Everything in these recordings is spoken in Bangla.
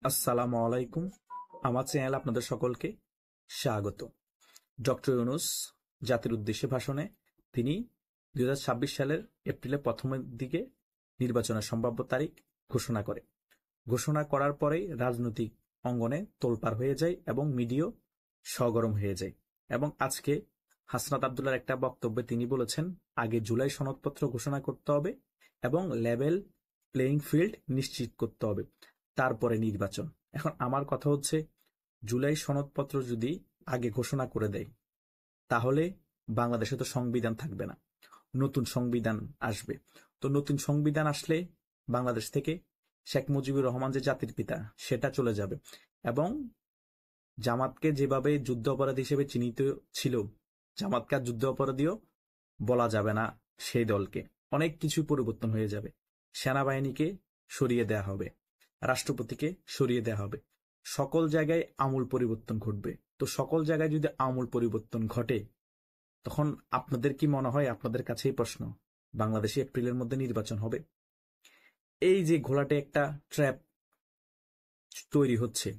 আসসালামু আলাইকুম। আমার চ্যানেল আপনাদের সকলকে স্বাগত। ডক্টর ইউনূস জাতির উদ্দেশ্যে ভাষণে তিনি 2026 সালের এপ্রিলের প্রথমের দিকে নির্বাচনের সম্ভাব্য তারিখ ঘোষণা করে। ঘোষণা করার পরেই রাজনৈতিক অঙ্গনে তোলপাড় হয়ে যায় এবং মিডিয়া সগরম হয়ে যায়। এবং আজকে হাসনাত আব্দুল্লাহর একটা বক্তব্যে তিনি বলেছেন, আগে জুলাই সনদপত্র ঘোষণা করতে হবে এবং লেভেল প্লেইং ফিল্ড নিশ্চিত করতে হবে, তারপরে নির্বাচন। এখন আমার কথা হচ্ছে, জুলাই সনদপত্র যদি আগে ঘোষণা করে দেয় তাহলে বাংলাদেশে তো সংবিধান থাকবে না, নতুন সংবিধান আসবে। তো নতুন সংবিধান আসলে বাংলাদেশ থেকে শেখ মুজিবুর রহমান যে জাতির পিতা সেটা চলে যাবে এবং জামাতকে যেভাবে যুদ্ধ অপরাধী হিসেবে চিহ্নিত ছিল, জামাতকে আর যুদ্ধ অপরাধীও বলা যাবে না। সেই দলকে অনেক কিছু পরিবর্তন হয়ে যাবে। সেনাবাহিনীকে সরিয়ে দেয়া হবে, রাষ্ট্রপতিকে সরিয়ে দেয়া হবে, সকল জায়গায় আমূল পরিবর্তন ঘটবে। তো সকল জায়গায় যদি আমূল পরিবর্তন ঘটে, তখন আপনাদের কি মনে হয়, আপনাদের কাছেই প্রশ্ন, বাংলাদেশে এপ্রিলের মধ্যে নির্বাচন হবে? এই যে ঘোলাটে একটা ট্র্যাপ তৈরি হচ্ছে,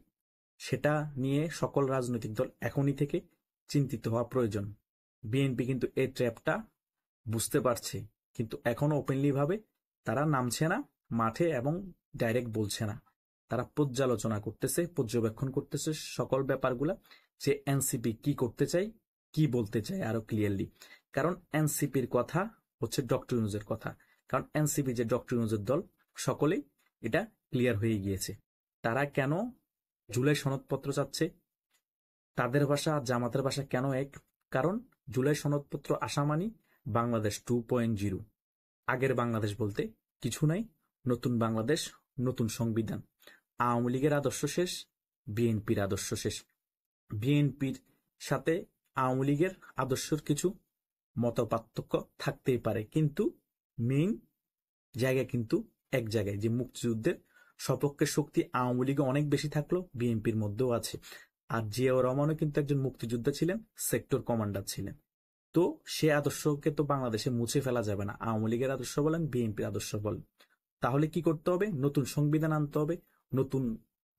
সেটা নিয়ে সকল রাজনৈতিক দল এখনই থেকে চিন্তিত হওয়া প্রয়োজন। বিএনপি কিন্তু এই ট্র্যাপটা বুঝতে পারছে, কিন্তু এখনো ওপেনলি ভাবে তারা নামছে না মাঠে এবং ডাইরেক্ট বলছে না। তারা পর্যালোচনা করতেছে, পর্যবেক্ষণ করতেছে সকল ব্যাপারগুলা, যে এনসিপি কি করতে চাই, কি বলতে চাই আরো ক্লিয়ারলি। কারণ এনসিপির কথা হচ্ছে ডক্টর ইউনূসের কথা। কারণ এনসিপি যে ডক্টর ইউনূসের দল, সকলেই এটা ক্লিয়ার হয়ে গিয়েছে। তারা কেন জুলাই সনদপত্র চাচ্ছে, তাদের ভাষা আর জামাতের ভাষা কেন এক? কারণ জুলাই সনদপত্র আসা মানি বাংলাদেশ 2.0। আগের বাংলাদেশ বলতে কিছু নাই, নতুন বাংলাদেশ, নতুন সংবিধান। আওয়ামী লীগের আদর্শ শেষ, বিএনপির আদর্শ শেষ। বিএনপির সাথে আওয়ামী লীগের আদর্শের কিছু মতপার্থক্য থাকতেই পারে, কিন্তু মেইন জায়গায় কিন্তু এক জায়গায়, যে মুক্তিযুদ্ধের সপক্ষে শক্তি আওয়ামী লীগে অনেক বেশি থাকলো, বিএনপির মধ্যেও আছে। আর জিয়াউর রহমানও কিন্তু একজন মুক্তিযোদ্ধা ছিলেন, সেক্টর কমান্ডার ছিলেন। তো সে আদর্শকে তো বাংলাদেশে মুছে ফেলা যাবে না, আওয়ামী লীগের আদর্শ বলেন, বিএনপির আদর্শ বলেন। তাহলে কি করতে হবে? নতুন সংবিধান আনতে হবে, নতুন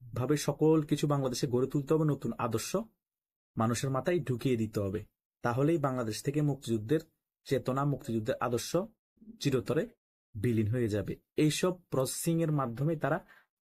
ভাবে সকল কিছু বাংলাদেশে গড়ে তুলতে হবে, নতুন আদর্শ মানুষের মাথায় ঢুকিয়ে দিতে হবে। তাহলেই বাংলাদেশ থেকে মুক্তিযুদ্ধের চেতনা, মুক্তিযুদ্ধের আদর্শ চিরতরে বিলীন হয়ে যাবে। এইসব প্রসেসিং এর মাধ্যমে তারা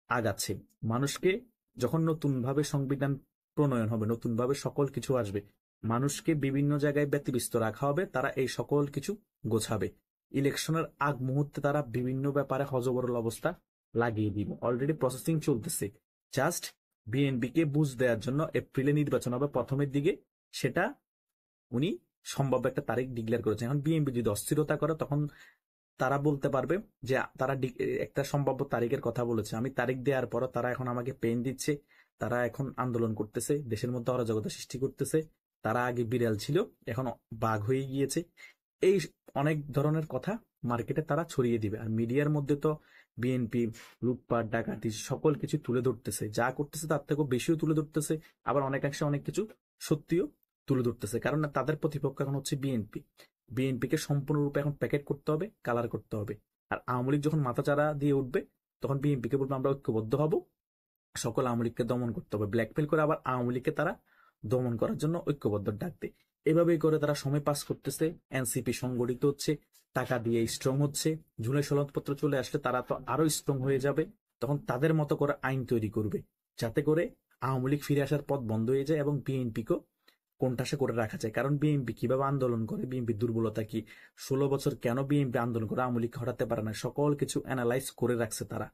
আগাচ্ছে। মানুষকে যখন নতুন ভাবে সংবিধান প্রণয়ন হবে, নতুন ভাবে সকল কিছু আসবে, মানুষকে বিভিন্ন জায়গায় ব্যতিব্যস্ত রাখা হবে, তারা এই সকল কিছু গোছাবে। ইলেকশনের আগ মুহূর্তে তারা বিভিন্ন ব্যাপারে হযবরল অবস্থা লাগিয়ে দিবে। অলরেডি প্রসেসিং চলতেছে। জাস্ট বিএনপি কে বুঝ দেওয়ার জন্য এপ্রিলে নির্বাচন হবে প্রথমের দিকে, সেটা উনি সম্ভাব্য একটা তারিখ ডিক্লেয়ার করেছেন। এখন বিএনপি যদি অস্থিরতা করে, তখন তারা বলতে পারবে যে তারা একটা সম্ভাব্য তারিখের কথা বলেছে, আমি তারিখ দেওয়ার পরও তারা এখন আমাকে পেন দিচ্ছে, তারা এখন আন্দোলন করতেছে, দেশের মধ্যে অরাজকতা সৃষ্টি করতেছে, তারা আগে বিড়াল ছিল এখন বাঘ হয়ে গিয়েছে। এই অনেক ধরনের কথা মার্কেটে তারা ছড়িয়ে দিবে। আর মিডিয়ার মধ্যে তো বিএনপি লুটপাট, ডাকাতি সকল কিছু তুলে ধরতেছে, যা করতেছে তার থেকেও বেশিও তুলে ধরতেছে। আবার অনেকাংশে অনেক কিছু সত্যিও তুলে ধরতেছে, কারণ তাদের প্রতিপক্ষ এখন হচ্ছে বিএনপি। বিএনপিকে সম্পূর্ণরূপে এখন প্যাকেট করতে হবে, কালার করতে হবে। আর আওয়ামী লীগ যখন মাথাচাড়া দিয়ে উঠবে, তখন বিএনপিকে বলবো আমরা ঐক্যবদ্ধ হব, সকল আওয়ামী লীগকে দমন করতে হবে। ব্ল্যাকমেল করে আবার আওয়ামী লীগকে তারা দমন করার জন্য ঐক্যবদ্ধ ডাক দেয়। এভাবেই করে তারা সময় পাস করতেছে। এনসিপি সংগঠিত হচ্ছে, টাকা দিয়ে স্ট্রং হচ্ছে। জুলাই সনদপত্র চলে আসলে তারা তো আরো স্ট্রং হয়ে যাবে। তখন তাদের মতো করে আইন তৈরি করবে, যাতে করে আওয়ামী লীগ ফিরে আসার পথ বন্ধ হয়ে যায় এবং বিএনপিকেও কোণঠাসা করে রাখা যায়। কারণ বিএনপি কিভাবে আন্দোলন করে, বিএনপির দুর্বলতা কি, 16 বছর কেন বিএনপি আন্দোলন করে আওয়ামী লীগ হটাতে পারে না, সকল কিছু অ্যানালাইজ করে রাখছে তারা।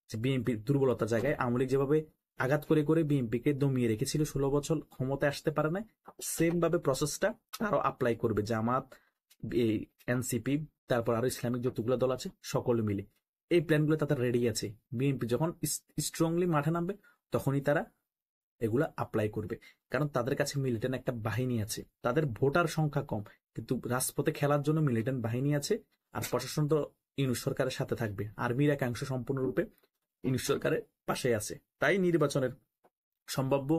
যে বিএনপির দুর্বলতা জায়গায় আওয়ামী লীগ যেভাবে আঘাত করে করে বিএনপিকে দমিয়ে রেখেছিল, 16 বছর ক্ষমতায় আসতে পারে না, সেম ভাবে প্রসেসটা আরো অ্যাপ্লাই করবে জামাত, এই এনসিপি, তারপর আরো ইসলামিক যতগুলো দল আছে সকলে মিলে। এই প্ল্যানগুলো তাদের রেডি আছে। বিএনপি যখন স্ট্রংলি মাঠে নামবে, তখনই তারা এগুলা অ্যাপ্লাই করবে। কারণ তাদের কাছে মিলিটেন্ট একটা বাহিনী আছে, তাদের ভোটার সংখ্যা কম, কিন্তু রাজপথে খেলার জন্য মিলিটেন্ট বাহিনী আছে। আর প্রশাসন তো ইউনূস সরকারের সাথে থাকবে, আর্মির একাংশ সম্পূর্ণরূপে ইউনূস সরকারের পাশে আছে। তাই নির্বাচনের সম্ভাব্য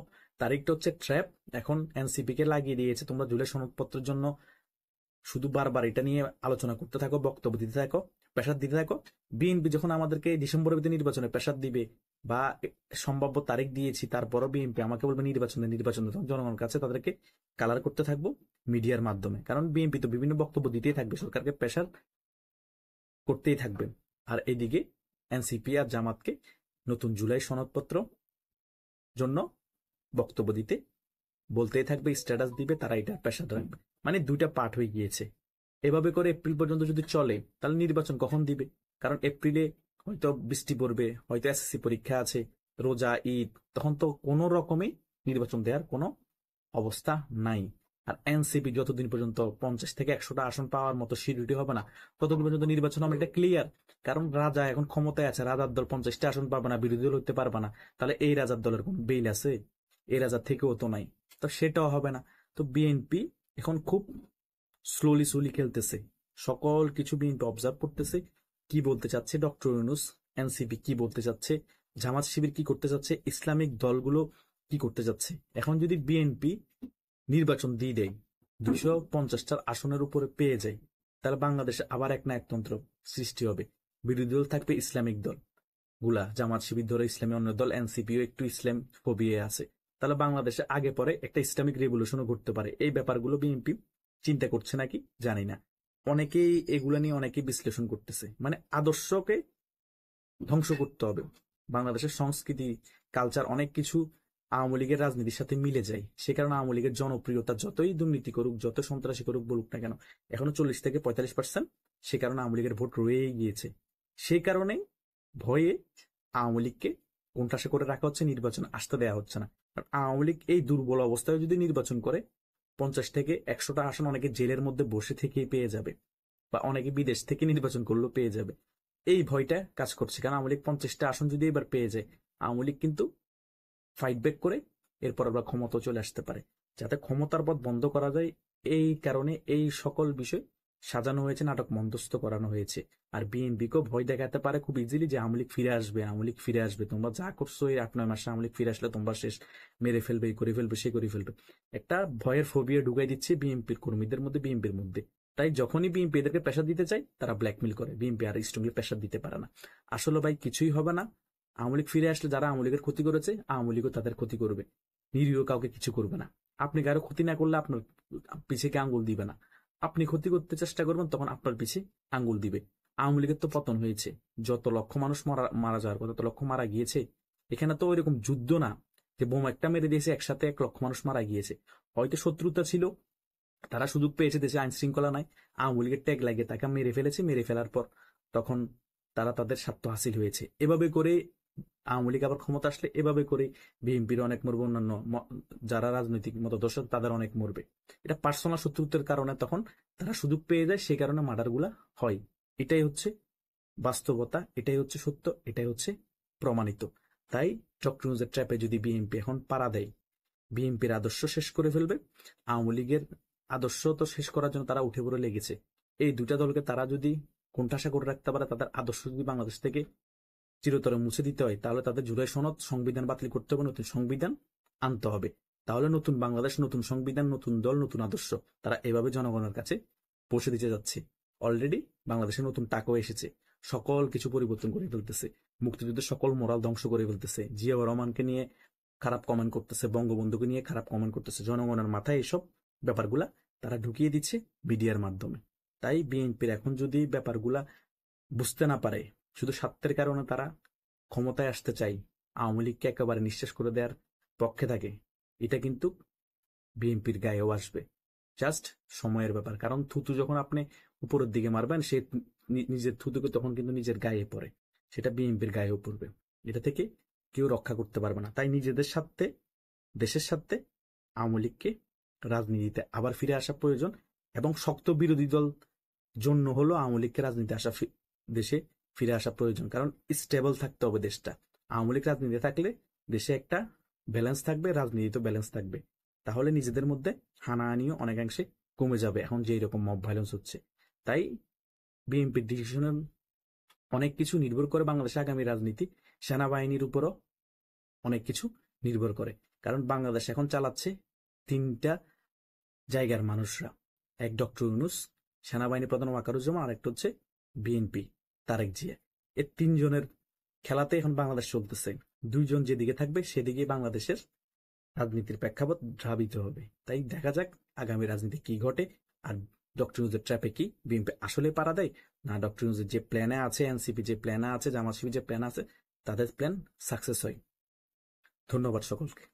তারিখটা হচ্ছে ট্র্যাপ। এখন এনসিপি কে লাগিয়ে দিয়েছে, তোমরা জুলাই সনদপত্রের জন্য শুধু বারবার এটা নিয়ে আলোচনা করতে থাকো, বক্তব্য দিতে থাকো, প্রেসার দিতে থাকো। বিএনপি যখন আমাদেরকে ডিসেম্বরের ভিতরে নির্বাচনে প্রেসার দিবে, বা সম্ভাব্য তারিখ দিয়েছি, তারপরও বিএনপি আমাকে বলবে নির্বাচন তখন জনগণের কাছে তাদেরকে কালার করতে থাকবো মিডিয়ার মাধ্যমে। কারণ বিএনপি তো বিভিন্ন বক্তব্য দিতেই থাকবে, সরকারকে প্রেশার করতেই থাকবে। আর এদিকে এনসিপি আর জামাতকে নতুন জুলাই সনদপত্র জন্য বক্তব্য দিতে বলতেই থাকবে, স্ট্যাটাস দিবে, তারা এটা প্রেশার রাখবে। মানে দুইটা পার্ট হয়ে গিয়েছে। এভাবে করে এপ্রিল পর্যন্ত যদি চলে তাহলে নির্বাচন কখন দিবে? কারণ এপ্রিলে হয়তো বৃষ্টি পড়বে, হয়তো এসএসসি পরীক্ষা আছে, রোজা, ঈদ, তখন তো কোনো রকমে নির্বাচন দেওয়ার কোনো অবস্থা নাই। আর এনসিপি যতদিন পর্যন্ত 50 থেকে 100টা আসন পাওয়ার মতো সিকিউরিটি হবে না, ততদিন পর্যন্ত নির্বাচন হবে, এটা ক্লিয়ার। কারণ রাজা এখন ক্ষমতায় আছে, রাজার দল 50টা আসন পাবে না, বিরোধী দল হতে পারবে না, তাহলে এই রাজার দলের কোন বেইল আছে? এই রাজার থেকেও তো নাই, তো সেটাও হবে না। তো বিএনপি এখন খুব স্লোলি খেলতেছে, সকল কিছু বিএনপি অবজার্ভ করতেছে। কি বলতে চাচ্ছে ডক্টর ইউনূস, এনসিপি কি বলতে চাচ্ছে, জামাত শিবির কি করতে চাচ্ছে, ইসলামিক দলগুলো কি করতে যাচ্ছে। এখন যদি বিএনপি নির্বাচন দিয়ে দেয়, 250টার আসনের উপরে পেয়ে যায়, তাহলে বাংলাদেশে আবার এক নায়কতন্ত্র সৃষ্টি হবে। বিরোধী দল থাকবে ইসলামিক দল গুলা, জামাত শিবির ধরে ইসলামী অন্য দল, এনসিপিও একটু ইসলাম ফোবিয়ে আছে। তাহলে বাংলাদেশে আগে পরে একটা ইসলামিক রেভলিউশনও ঘটতে পারে। এই ব্যাপারগুলো বিএনপি চিন্তা করছে নাকি জানি না। অনেকেই এগুলা নিয়ে অনেকেই বিশ্লেষণ করতেছে, মানে আদর্শকে ধ্বংস করতে হবে। বাংলাদেশের সংস্কৃতি, কালচার, অনেক কিছু আওয়ামী লীগের রাজনীতির সাথে মিলে যায়। সে কারণে আওয়ামী লীগের জনপ্রিয়তা, যতই দুর্নীতি করুক, যত সন্ত্রাসী করুক বলুক না কেন, এখনো 40 থেকে 45%। সে কারণে আওয়ামী লীগের ভোট রয়েই গিয়েছে। সেই কারণে ভয়ে আওয়ামী লীগকে কোণঠাসা করে রাখা হচ্ছে, নির্বাচন আসতে দেওয়া হচ্ছে না। কারণ আওয়ামী লীগ এই দুর্বল অবস্থায় যদি নির্বাচন করে, 50 থেকে 100টা আসন অনেকে জেলের মধ্যে বসে থেকেই পেয়ে যাবে, বা অনেকে বিদেশ থেকে নির্বাচন করলেও পেয়ে যাবে। এই ভয়টা কাজ করছে। কারণ আওয়ামী লীগ 50টা আসন যদি এবার পেয়ে যায়, আওয়ামী লীগ কিন্তু ফাইট ব্যাক করে এরপর আবার ক্ষমতা চলে আসতে পারে। যাতে ক্ষমতার পথ বন্ধ করা যায়, এই কারণে এই সকল বিষয় সাজানো হয়েছে, নাটক মঞ্চস্থ করানো হয়েছে। আর বিএনপিকেও ভয় দেখাতে পারে খুব ইজিলি যে আওয়ামী লীগ ফিরে আসবে, আওয়ামী লীগ ফিরে আসবে, তোমরা যা করছো এই 8-9 মাসে আওয়ামী লীগ ফিরে আসলে তোমরা শেষ, মেরে ফেলবে, এই করে ফেলবে, সে করে ফেলবে। একটা ভয়ের ফোবিয়া ঢুকাই দিচ্ছে বিএনপির কর্মীদের মধ্যে, বিএনপির মধ্যে। তাই যখনই বিএনপি এদেরকে প্রেশার দিতে চায়, তারা ব্ল্যাকমেল করে। বিএনপি আর স্ট্রংলি প্রেশার দিতে পারে না। আসলে ভাই কিছুই হবে না। আওয়ামী লীগ ফিরে আসলে যারা আওয়ামী লীগের ক্ষতি করেছে, আওয়ামী লীগও তাদের ক্ষতি করবে। নিরীহ কাউকে কিছু করবে না। আপনি কারো ক্ষতি না করলে আপনার পিছে কে আঙ্গুল দিবে না। আপনি ক্ষতি করতে চেষ্টা করবেন, তখন আপনার পিছে আঙ্গুল দিবে। আওয়ামী লীগের তো পতন হয়েছে, যত লক্ষ মানুষ মারা যাওয়ার কথা, তত লক্ষ মারা গিয়েছে। এখানে তো ওইরকম যুদ্ধ না যে বোম একটা মেরে দিয়েছে, একসাথে 1 লক্ষ মানুষ মারা গিয়েছে। হয়তো শত্রুতা ছিল, তারা সুযোগ পেয়েছে, দেশে আইন শৃঙ্খলা নাই, আওয়ামী লীগের ট্যাগ লাগিয়ে তাকে মেরে ফেলেছে। মেরে ফেলার পর তখন তারা তাদের স্বার্থ হাসিল হয়েছে। এভাবে করে আওয়ামী লীগ আবার ক্ষমতা আসলে এভাবে করে বিএনপির অনেক মরবে, অন্যান্য যারা রাজনৈতিক মতদর্শক তাদের অনেক মরবে। এটা পার্সোনাল শত্রুতার কারণে তখন তারা সুযোগ পেয়ে যায়, সেই কারণে মার্ডার গুলা হয়। এটাই হচ্ছে বাস্তবতা, এটাই হচ্ছে সত্য, এটাই হচ্ছে প্রমাণিত। তাই ডক্টর ইউনূসের ট্র্যাপে যদি বিএনপি এখন পাড়া দেয়, বিএনপির আদর্শ শেষ করে ফেলবে। আওয়ামী লীগের আদর্শ তো শেষ করার জন্য তারা উঠে পড়ে লেগেছে। এই দুইটা দলকে তারা যদি কোণঠাসা করে রাখতে পারে, তাদের আদর্শ যদি বাংলাদেশ থেকে চিরতরে মুছে দিতে হয়, তাহলে তাদের জুলাই সনদ, সংবিধান বাতিল করতে হবে, নতুন সংবিধান আনতে হবে। তাহলে নতুন বাংলাদেশ, নতুন সংবিধান, নতুন দল, নতুন আদর্শ, তারা এভাবে জনগণের কাছে পৌঁছে দিতে যাচ্ছে। অলরেডি বাংলাদেশে নতুন টাকাও এসেছে, সকল কিছু পরিবর্তন করে ফেলতেছে, মুক্তিযুদ্ধের সকল মোরাল ধ্বংস করে ফেলতেছে, জিয়াউর রহমানকে নিয়ে খারাপ কমেন্ট করতেছে, বঙ্গবন্ধুকে নিয়ে খারাপ কমেন্ট করতেছে। জনগণের মাথায় এসব ব্যাপারগুলা তারা ঢুকিয়ে দিচ্ছে মিডিয়ার মাধ্যমে। তাই বিএনপির এখন যদি ব্যাপারগুলা বুঝতে না পারে, শুধু স্বার্থের কারণে তারা ক্ষমতায় আসতে চাই, আওয়ামী লীগকে একেবারে নিঃশেষ করে দেওয়ার পক্ষে থাকে, এটা কিন্তু বিএনপির গায়েও আসবে। জাস্ট সময়ের ব্যাপার। কারণ থুতু যখন আপনি উপরের দিকে মারবেন, সে নিজের থুতুকে তখন কিন্তু নিজের গায়ে পড়ে, সেটা বিএনপির গায়েও পড়বে। এটা থেকে কেউ রক্ষা করতে পারবে না। তাই নিজেদের স্বার্থে, দেশের স্বার্থে আওয়ামী লীগকে রাজনীতিতে আবার ফিরে আসা প্রয়োজন। এবং শক্ত বিরোধী দল জন্য হলো আওয়ামী লীগকে রাজনীতি আসা, দেশে ফিরে আসা প্রয়োজন। কারণ স্টেবল থাকতে হবে দেশটা। আওয়ামী লীগ রাজনীতি থাকলে দেশে একটা ব্যালেন্স থাকবে, রাজনীতি তো ব্যালেন্স থাকবে। তাহলে নিজেদের মধ্যে হানাহানিও অনেকাংশে কমে যাবে, এখন যে এরকম মব ভায়োলেন্স হচ্ছে। তাই বিএনপির ডিসিশনের অনেক কিছু নির্ভর করে বাংলাদেশে আগামী রাজনীতি, সেনাবাহিনীর উপরও অনেক কিছু নির্ভর করে। কারণ বাংলাদেশ এখন চালাচ্ছে 3টা জায়গার মানুষরা। এক ডক্টর ইউনূস, সেনাবাহিনী প্রধান ওয়াকারুজ্জামান, আর একটা হচ্ছে বিএনপি তারেক জিয়া। এই 3 জনের খেলাতে এখন বাংলাদেশ চলতেছে। দুইজন যেদিকে থাকবে সেদিকে বাংলাদেশের রাজনীতির প্রেক্ষাপট ধাবিত হবে। তাই দেখা যাক আগামী রাজনীতি কি ঘটে, আর ডক্টর ইউনূসের ট্র্যাপে কি বিএনপি আসলে পাড়া দেয়, না ডক্টর ইউনূসের যে প্ল্যানে আছে, এনসিপি যে প্ল্যানে আছে, জামাত শিবির যে প্ল্যান আছে, তাদের প্ল্যান সাকসেস হয়। ধন্যবাদ সকলকে।